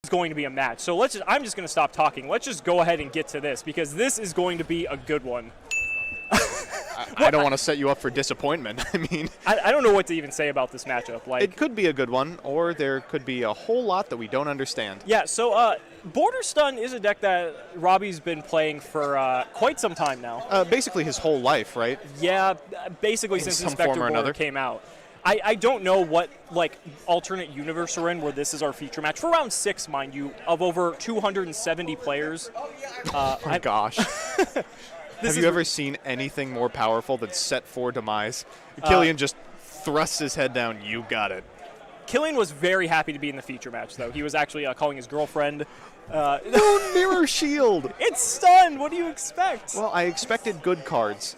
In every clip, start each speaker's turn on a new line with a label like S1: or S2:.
S1: is going to be a match. So I'm just going to stop talking. Let's just go ahead and get to this, because this is going to be a good one.
S2: I don't want to set you up for disappointment. I mean,
S1: I don't know what to even say about this matchup. Like,
S2: it could be a good one, or there could be a whole lot that we don't understand.
S1: Yeah, so Border Stun is a deck that Robbie's been playing for quite some time now.
S2: Basically his whole life, right?
S1: Yeah, basically since Inspector Border came out. I don't know what alternate universe we're in where this is our feature match. For round 6, mind you, of over 270 players.
S2: Oh my gosh. Have you ever seen anything more powerful than set 4 Demise? Killian just thrusts his head down. You got it.
S1: Killian was very happy to be in the feature match, though. He was actually calling his girlfriend.
S2: No mirror shield!
S1: It's stunned! What do you expect?
S2: Well, I expected good cards.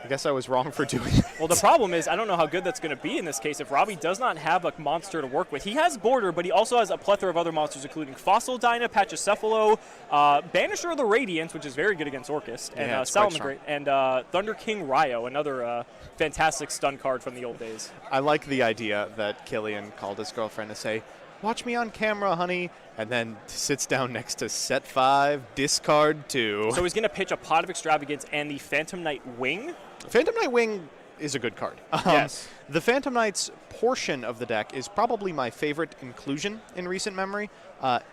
S2: I guess I was wrong for doing it.
S1: Well, the problem is I don't know how good that's going to be in this case if Robbie does not have a monster to work with. He has Border, but he also has a plethora of other monsters, including Fossil Dyna, Pachycephalo, Banisher of the Radiance, which is very good against Orcust, and Salamangreat, and Thunder King Ryo, another fantastic stun card from the old days.
S2: I like the idea that Killian called his girlfriend to say, "Watch me on camera, honey," and then sits down next to set 5, discard 2.
S1: So he's going to pitch a Pot of Extravagance and the Phantom Knight Wing.
S2: Phantom Knight Wing is a good card.
S1: Yes.
S2: The Phantom Knight's portion of the deck is probably my favorite inclusion in recent memory.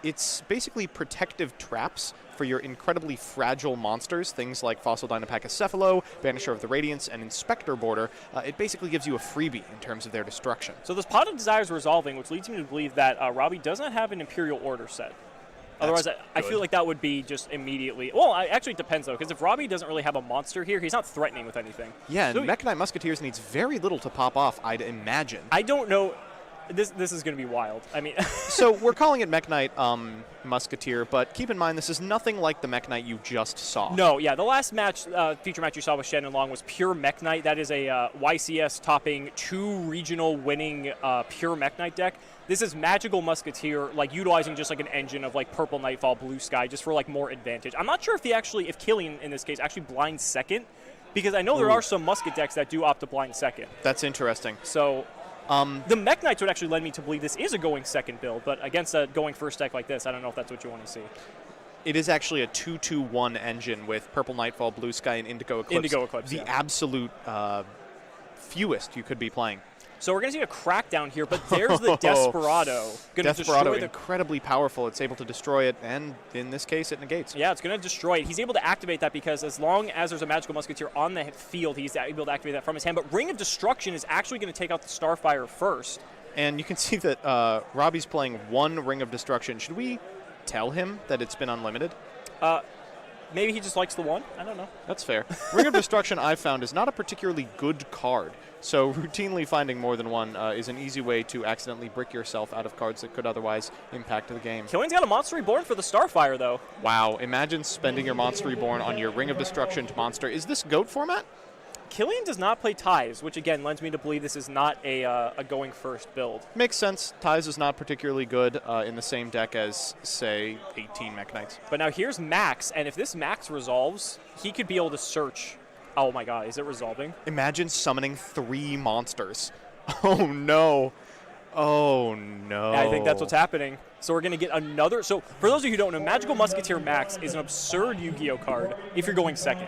S2: It's basically protective traps for your incredibly fragile monsters, things like Fossil Dyna, Pachycephalo, Banisher of the Radiance, and Inspector Border. It basically gives you a freebie in terms of their destruction.
S1: So this Pot of Desire is resolving, which leads me to believe that Robbie does not have an Imperial Order set. Otherwise, I feel like that would be just immediately. Well, actually, it depends, though, because if Robbie doesn't really have a monster here, he's not threatening with anything.
S2: Yeah,
S1: so
S2: and Mekk-Knight Musketeers needs very little to pop off, I'd imagine.
S1: I don't know. This is going to be wild. I mean,
S2: so we're calling it Mekk-Knight Musketeer, but keep in mind this is nothing like the Mekk-Knight you just saw.
S1: No, yeah, the last match, feature match you saw with Shannon Long was pure Mekk-Knight. That is a YCS topping 2 regional winning pure Mekk-Knight deck. This is Magical Musketeer, utilizing just an engine of Purple Nightfall, Blue Sky, just for more advantage. I'm not sure if Killian in this case actually blinds second, because I know there are some Musket decks that do opt to blind second.
S2: That's interesting.
S1: So. The Mekk-Knights would actually led me to believe this is a going second build, but against a going first deck like this, I don't know if that's what you want to see.
S2: It is actually a 2-2-1 engine with Purple Nightfall, Blue Sky, and Indigo Eclipse.
S1: Indigo Eclipse,
S2: the absolute fewest you could be playing.
S1: So we're going to see a crackdown here, but there's the Desperado.
S2: Desperado, incredibly powerful. It's able to destroy it, and in this case, it negates.
S1: Yeah, it's going to destroy it. He's able to activate that because as long as there's a Magical Musketeer on the field, he's able to activate that from his hand. But Ring of Destruction is actually going to take out the Starfire first.
S2: And you can see that Robbie's playing 1 Ring of Destruction. Should we tell him that it's been unlimited?
S1: Maybe he just likes the 1. I don't know.
S2: That's fair. Ring of Destruction, I've found, is not a particularly good card. So routinely finding more than 1 is an easy way to accidentally brick yourself out of cards that could otherwise impact the game.
S1: Killian's got a Monster Reborn for the Starfire, though.
S2: Wow. Imagine spending your Monster Reborn on your Ring of Destruction monster. Is this GOAT format?
S1: Killian does not play Ties, which again lends me to believe this is not a going first build.
S2: Makes sense. Ties is not particularly good in the same deck as, say, 18 Mekk-Knights.
S1: But now here's Max, and if this Max resolves, he could be able to search. Oh my god, is it resolving?
S2: Imagine summoning 3 monsters. Oh no. Oh no.
S1: Yeah, I think that's what's happening. So we're going to get another. So for those of you who don't know, Magical Musketeer Max is an absurd YuGiOh card if you're going second.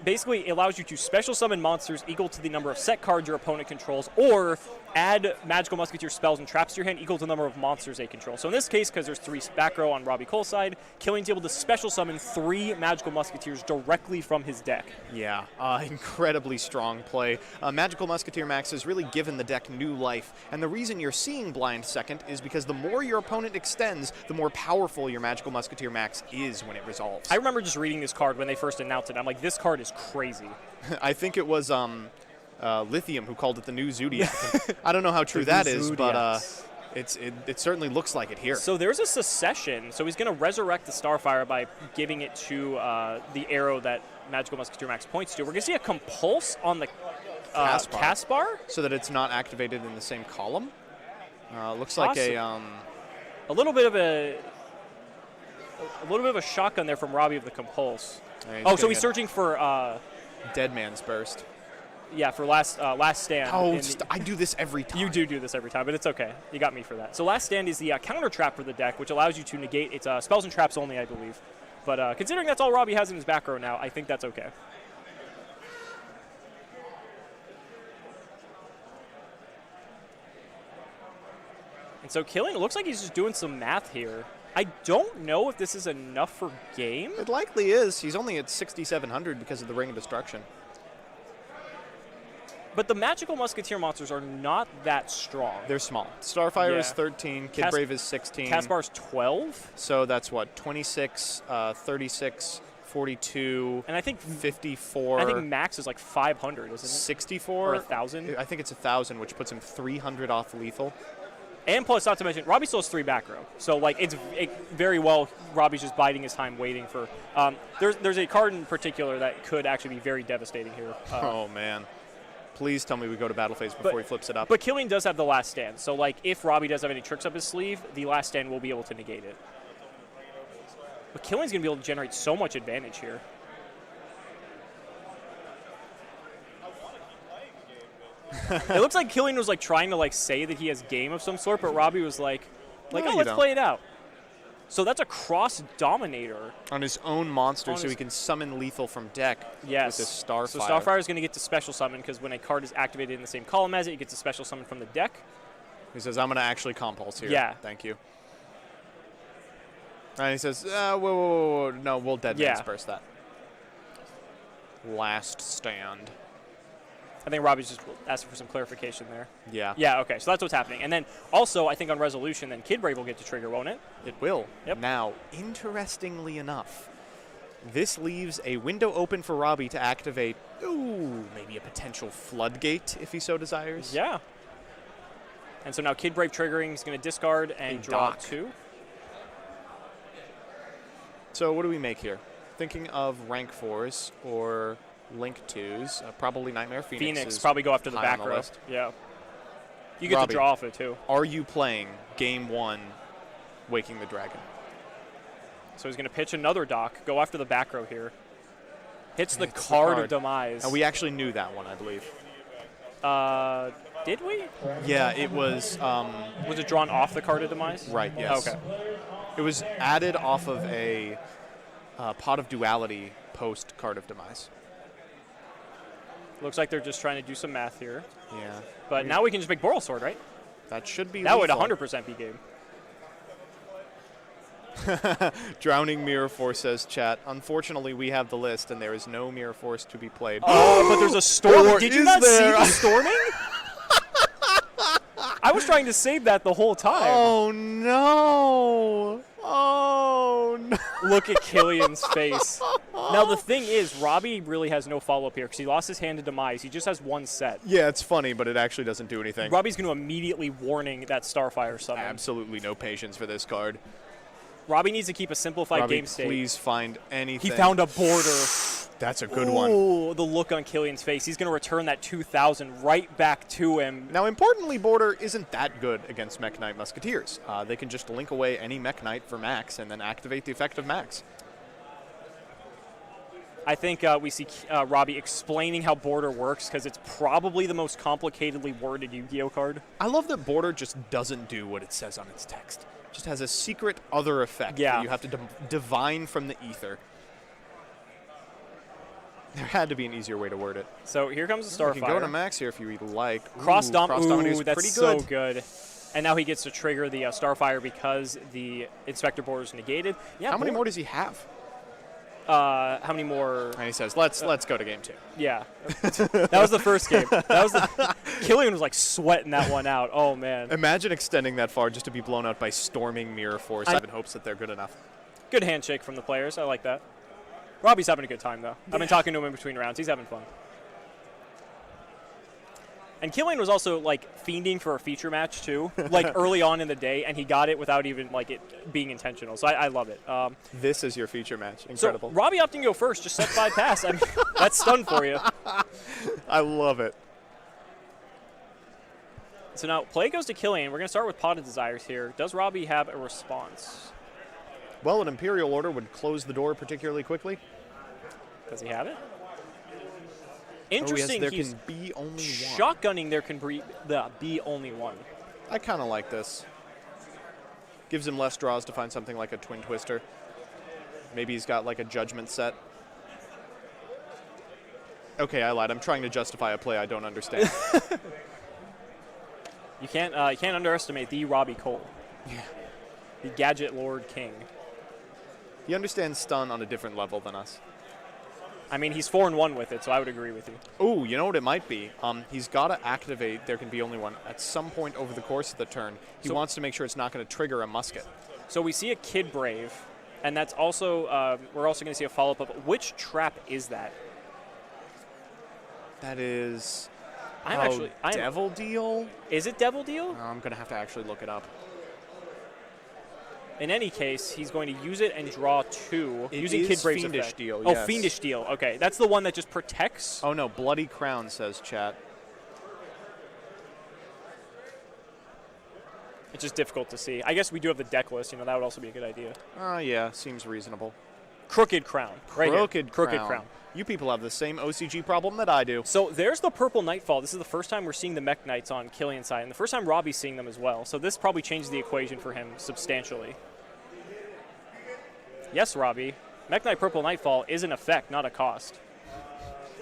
S1: Basically, it allows you to special summon monsters equal to the number of set cards your opponent controls, or add Magical Musketeer spells and traps to your hand equal to the number of monsters they control. So in this case, because there's 3 back row on Robbie Cole's side, Killian's able to special summon 3 Magical Musketeers directly from his deck.
S2: Yeah, incredibly strong play. Magical Musketeer Max has really given the deck new life, and the reason you're seeing blind second is because the more your opponent extends, the more powerful your Magical Musketeer Max is when it resolves.
S1: I remember just reading this card when they first announced it. I'm like, this card is crazy.
S2: I think it was Lithium who called it the new Zodiac. I don't know how true that is, but it certainly looks like it here.
S1: So there's a Secession. So he's going to resurrect the Starfire by giving it to the arrow that Magical Musketeer Max points to. We're going to see a Compulse on the Caspar.
S2: So that it's not activated in the same column. Looks like a
S1: little bit of a shotgun there from Robbie of the Compulse.
S2: So
S1: he's searching for
S2: Dead Man's Burst.
S1: Yeah, for last stand.
S2: Oh, I do this every time.
S1: You do this every time, but it's okay. You got me for that. So last stand is the counter trap for the deck, which allows you to negate its spells and traps only, I believe. But considering that's all Robbie has in his back row now, I think that's okay. And so Killian, it looks like he's just doing some math here. I don't know if this is enough for game.
S2: It likely is. He's only at 6,700 because of the Ring of Destruction.
S1: But the magical Musketeer monsters are not that strong.
S2: They're small. Starfire is 13, Kid Brave is 16.
S1: Caspar's 12.
S2: So that's what, 26, 36, 42,
S1: and I think
S2: 54.
S1: I think max is like 500, isn't it?
S2: 64.
S1: Or 1,000?
S2: I think it's 1,000, which puts him 300 off lethal.
S1: And plus, not to mention, Robbie still has 3 back row. So, like, it's very well, Robbie's just biding his time waiting for... there's a card in particular that could actually be very devastating here.
S2: Oh, man. Please tell me we go to battle phase before he flips it up.
S1: But Killian does have the last stand. So, like, if Robbie does have any tricks up his sleeve, the last stand will be able to negate it. But Killian's going to be able to generate so much advantage here. It looks like Killian was like trying to like say that he has game of some sort, but Robbie was like
S2: No,
S1: oh, let's play it out. So that's a cross dominator
S2: on his own monster, so he can summon lethal from deck with this Starfire.
S1: So Starfire is going to get to special summon because when a card is activated in the same column as it, it gets a special summon from the deck.
S2: He says, I'm going to actually compulse here.
S1: Yeah.
S2: Thank you. And he says, whoa, no, we'll dead man's burst that. Last stand.
S1: I think Robbie's just asking for some clarification there.
S2: Yeah.
S1: Yeah, okay, so that's what's happening. And then also, I think on resolution, then Kid Brave will get to trigger, won't it?
S2: It will.
S1: Yep.
S2: Now, interestingly enough, this leaves a window open for Robbie to activate, maybe a potential floodgate if he so desires.
S1: Yeah. And so now Kid Brave triggering, he's going to discard and draw 2.
S2: So what do we make here? Thinking of rank 4s or Link 2s, probably Nightmare Phoenix
S1: probably go after the back row. Yeah. You get to draw off it too.
S2: Are you playing game 1 Waking the Dragon?
S1: So he's going to pitch another dock, go after the back row here. Hits the card of Demise.
S2: And we actually knew that one, I believe.
S1: Did we?
S2: Yeah, it was...
S1: was it drawn off the card of Demise?
S2: Right, yes.
S1: Okay.
S2: It was added off of a Pot of Duality post card of Demise.
S1: Looks like they're just trying to do some math here.
S2: Yeah.
S1: But now we can just make Boral Sword, right?
S2: That should be
S1: That
S2: lethal.
S1: would 100% be game.
S2: Drowning Mirror Force says, chat, unfortunately we have the list and there is no Mirror Force to be played.
S1: Oh, but there's a storm. Did you not see the storming? I was trying to save that the whole time.
S2: Oh, no. Oh, no.
S1: Look at Killian's face. Now, the thing is, Robbie really has no follow-up here because he lost his hand to Demise. He just has one set.
S2: Yeah, it's funny, but it actually doesn't do anything.
S1: Robbie's going to immediately warning that Starfire summon.
S2: Absolutely no patience for this card.
S1: Robbie needs to keep a simplified game state.
S2: Please find anything.
S1: He found a border.
S2: That's a good one.
S1: Oh, the look on Killian's face. He's going to return that 2,000 right back to him.
S2: Now, importantly, border isn't that good against Mekk-Knight Musketeers. They can just link away any Mekk-Knight for max and then activate the effect of max.
S1: I think we see Robbie explaining how border works because it's probably the most complicatedly worded YuGiOh card.
S2: I love that border just doesn't do what it says on its text. It just has a secret other effect that you have to divine from the ether. There had to be an easier way to word it.
S1: So here comes the Starfire.
S2: You can go to max here if you like.
S1: Cross Domination is
S2: pretty
S1: good. So good. And now he gets to trigger the Starfire because the Inspector border is negated. Yeah.
S2: How many more does he have?
S1: How many more?
S2: And he says, "Let's go to game 2."
S1: Yeah, that was the first game. That was Killian was like sweating that one out. Oh man!
S2: Imagine extending that far just to be blown out by storming Mirror Force. I have hopes that they're good enough.
S1: Good handshake from the players. I like that. Robbie's having a good time though. I've been talking to him in between rounds. He's having fun. And Killian was also like fiending for a feature match too, like early on in the day, and he got it without even like it being intentional. So I love it.
S2: This is your feature match. Incredible.
S1: So Robbie opting to go first, just set 5 pass. I mean, that's stun for you.
S2: I love it.
S1: So now play goes to Killian. We're going to start with Pot of Desires here. Does Robbie have a response?
S2: Well, an Imperial Order would close the door particularly quickly.
S1: Does he have it? Interesting.
S2: There
S1: He's
S2: can be only one.
S1: shotgunning. There can be only one.
S2: I kind of like this. Gives him less draws to find something like a Twin Twister. Maybe he's got like a Judgment set. Okay, I lied. I'm trying to justify a play I don't understand.
S1: You can't underestimate the Robbie Cole.
S2: Yeah.
S1: The Gadget Lord King.
S2: He understands stun on a different level than us.
S1: I mean, he's 4-1 with it, so I would agree with you.
S2: Oh, you know what it might be? He's got to activate There Can Be Only One at some point over the course of the turn. He wants to make sure it's not going to trigger a musket.
S1: So we see a Kid Brave, and that's also we're also going to see a follow-up of which trap is that?
S2: That is...
S1: I'm
S2: Devil Deal?
S1: Is it Devil Deal?
S2: I'm going to have to actually look it up.
S1: In any case, he's going to use it and draw 2 using Kid Brave's
S2: Fiendish
S1: effect.
S2: Deal,
S1: Oh,
S2: yes.
S1: Fiendish Deal. Okay, that's the one that just protects.
S2: Oh no, Bloody Crown, says chat.
S1: It's just difficult to see. I guess we do have the deck list. That would also be a good idea.
S2: Yeah, seems reasonable.
S1: Crooked Crown. Right here.
S2: Crooked Crown. You people have the same OCG problem that I do.
S1: So there's the Purple Nightfall. This is the first time we're seeing the Mekk-Knights on Killian's side, and the first time Robbie's seeing them as well. So this probably changes the equation for him substantially. Yes, Robbie. Mekk-Knight Purple Nightfall is an effect, not a cost.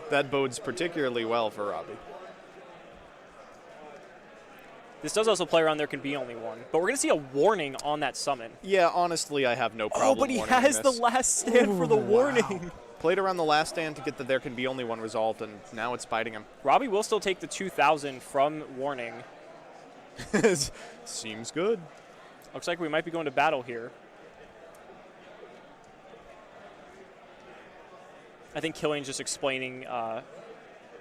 S2: That bodes particularly well for Robbie.
S1: This does also play around There Can Be Only One, but we're going to see a warning on that summon.
S2: Yeah, honestly, I have no problem.
S1: Oh, but he
S2: warning
S1: has
S2: this.
S1: the last stand for the warning.
S2: Played around the last stand to get the There Can Be Only One resolved, and now it's biting him.
S1: Robbie will still take the 2,000 from warning.
S2: Seems good.
S1: Looks like we might be going to battle here. I think Killian's just explaining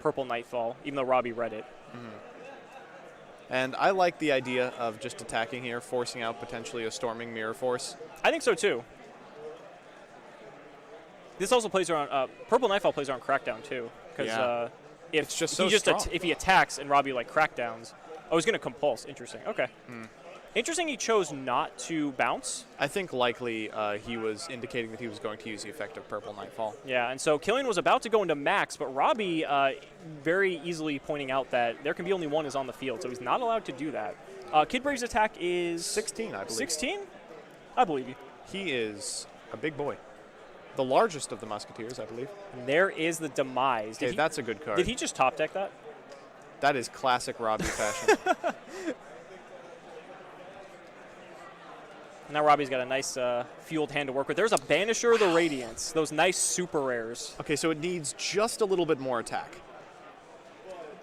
S1: Purple Nightfall, even though Robbie read it.
S2: Mm-hmm. And I like the idea of just attacking here, forcing out potentially a Storming Mirror Force.
S1: I think so too. This also plays around Purple Nightfall plays around Crackdown too, because if
S2: it's just
S1: he
S2: so
S1: if he attacks and Robbie like Crackdowns, he's going to compulse. Interesting. Okay. Interesting. He chose not to bounce.
S2: I think likely he was indicating that he was going to use the effect of Purple Nightfall.
S1: Yeah, and so Killian was about to go into max, but Robbie very easily pointing out that There Can Be Only One is on the field, so he's not allowed to do that. Kid Brave's attack is
S2: 16, I believe.
S1: 16? I believe you.
S2: He is a big boy. The largest of the Musketeers, I believe.
S1: And there is the Demise.
S2: Okay, that's a good card.
S1: Did he just top deck that?
S2: That is classic Robbie fashion.
S1: Now Robbie's got a nice fueled hand to work with. There's a Banisher of the Radiance. Those nice super rares.
S2: Okay, so it needs just a little bit more attack.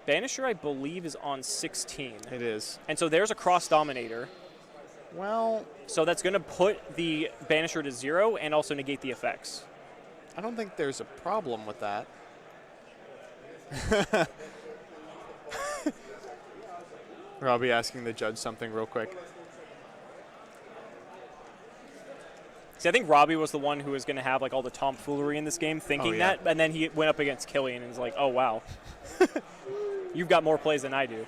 S1: Banisher, I believe, is on 16.
S2: It is.
S1: And so there's a Cross Dominator.
S2: Well,
S1: so that's going to put the Banisher to 0 and also negate the effects.
S2: I don't think there's a problem with that. Robbie asking the judge something real quick.
S1: See, I think Robbie was the one who was going to have like all the tomfoolery in this game, thinking that, and then he went up against Killian and was like, "Oh wow, you've got more plays than I do."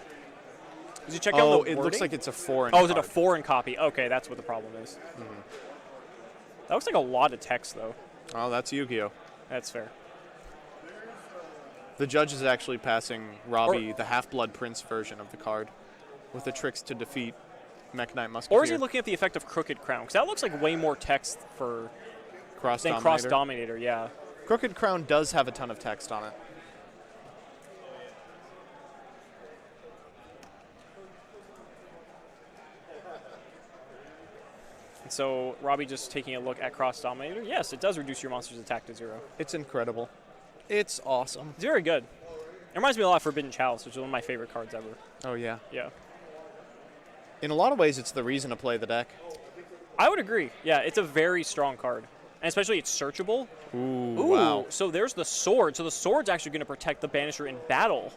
S1: Did you check out the wording?
S2: It looks like it's a foreign.
S1: Oh, is it a foreign copy? Okay, that's what the problem is. That looks like a lot of text, though.
S2: Oh, that's YuGiOh.
S1: That's fair.
S2: The judge is actually passing Robbie the Half-Blood Prince version of the card with the tricks to defeat Mekk-Knight Musketeer.
S1: Or is he looking at the effect of Crooked Crown? Because that looks like way more text for
S2: Cross Dominator.
S1: Cross Dominator, yeah.
S2: Crooked Crown does have a ton of text on it.
S1: And so Robbie just taking a look at Cross Dominator. Yes, it does reduce your monster's attack to 0.
S2: It's incredible. It's awesome.
S1: It's very good. It reminds me a lot of Forbidden Chalice, which is one of my favorite cards ever.
S2: Oh, yeah.
S1: Yeah.
S2: In a lot of ways, it's the reason to play the deck.
S1: I would agree. Yeah, it's a very strong card. And especially it's searchable.
S2: Ooh, wow.
S1: So there's the sword. So the sword's actually going to protect the Banisher in battle.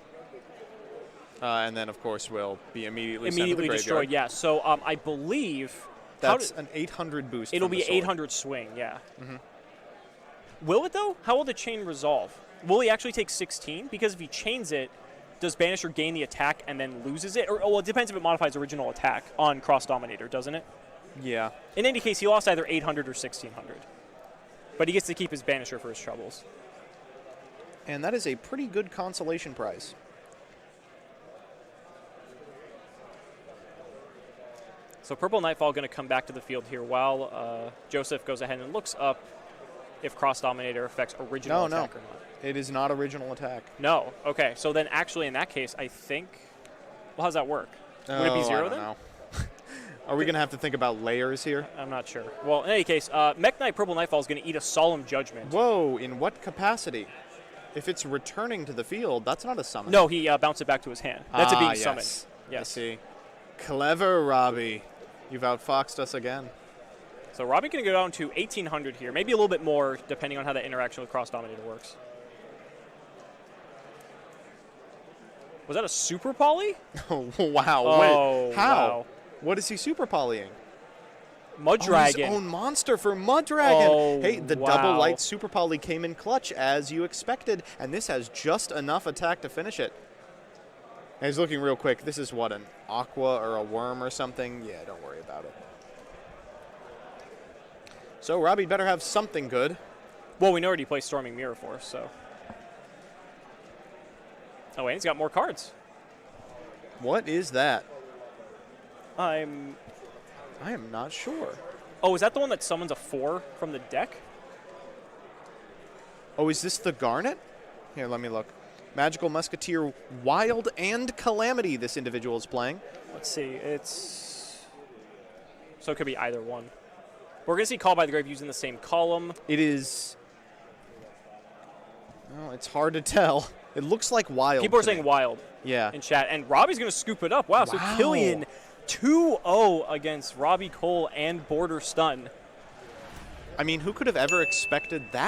S2: And then, of course, will be immediately sent to the graveyard.
S1: Destroyed, yeah. So I believe...
S2: That's an 800 boost.
S1: It'll be 800 swing, yeah. Will it, though? How will the chain resolve? Will he actually take 16? Because if he chains it, does Banisher gain the attack and then loses it? Or, well, it depends if it modifies original attack on Cross Dominator, doesn't it?
S2: Yeah.
S1: In any case, he lost either 800 or 1600. But he gets to keep his Banisher for his troubles.
S2: And that is a pretty good consolation prize.
S1: So Purple Nightfall going to come back to the field here while Joseph goes ahead and looks up if Cross Dominator affects original attack or not.
S2: It is not original attack.
S1: No. Okay. So then actually in that case, I think, well, how does that work? Would it be 0 then?
S2: Know. Are we going to have to think about layers here?
S1: I'm not sure. Well, in any case, Mekk-Knight Purple Nightfall is going to eat a Solemn Judgment.
S2: Whoa, in what capacity? If it's returning to the field, that's not a summon.
S1: No, he bounced it back to his hand. That's it being
S2: yes.
S1: summoned. Yes.
S2: I see. Clever, Robbie. You've outfoxed us again.
S1: So Robbie going to go down to 1,800 here, maybe a little bit more, depending on how that interaction with Cross Dominator works. Was that a Super Poly?
S2: Oh, wow.
S1: Oh,
S2: Wait, how?
S1: wow.
S2: What is he Super Polying?
S1: Mud Dragon.
S2: His own monster for Mud Dragon.
S1: Oh,
S2: hey, the
S1: wow.
S2: double light Super Poly came in clutch as you expected, and this has just enough attack to finish it. And he's looking real quick. This is what, an Aqua or a Worm or something? Yeah, don't worry about it. So Robbie better have something good.
S1: Well, we know already plays Storming Mirror Force, so. Oh, and he's got more cards.
S2: What is that?
S1: I
S2: am not sure.
S1: Oh, is that the one that summons a 4 from the deck?
S2: Oh, is this the Garnet? Here, let me look. Magical Musketeer, Wild, and Calamity this individual is playing.
S1: Let's see. It's... So it could be either one. We're going to see Call by the Grave using the same column.
S2: It is... Oh, it's hard to tell. It looks like Wild.
S1: People are
S2: to me.
S1: saying Wild
S2: Yeah.
S1: in chat. And Robbie's going to scoop it up. Wow. So Killian 2-0 against Robbie Cole and Border Stun.
S2: I mean, who could have ever expected that?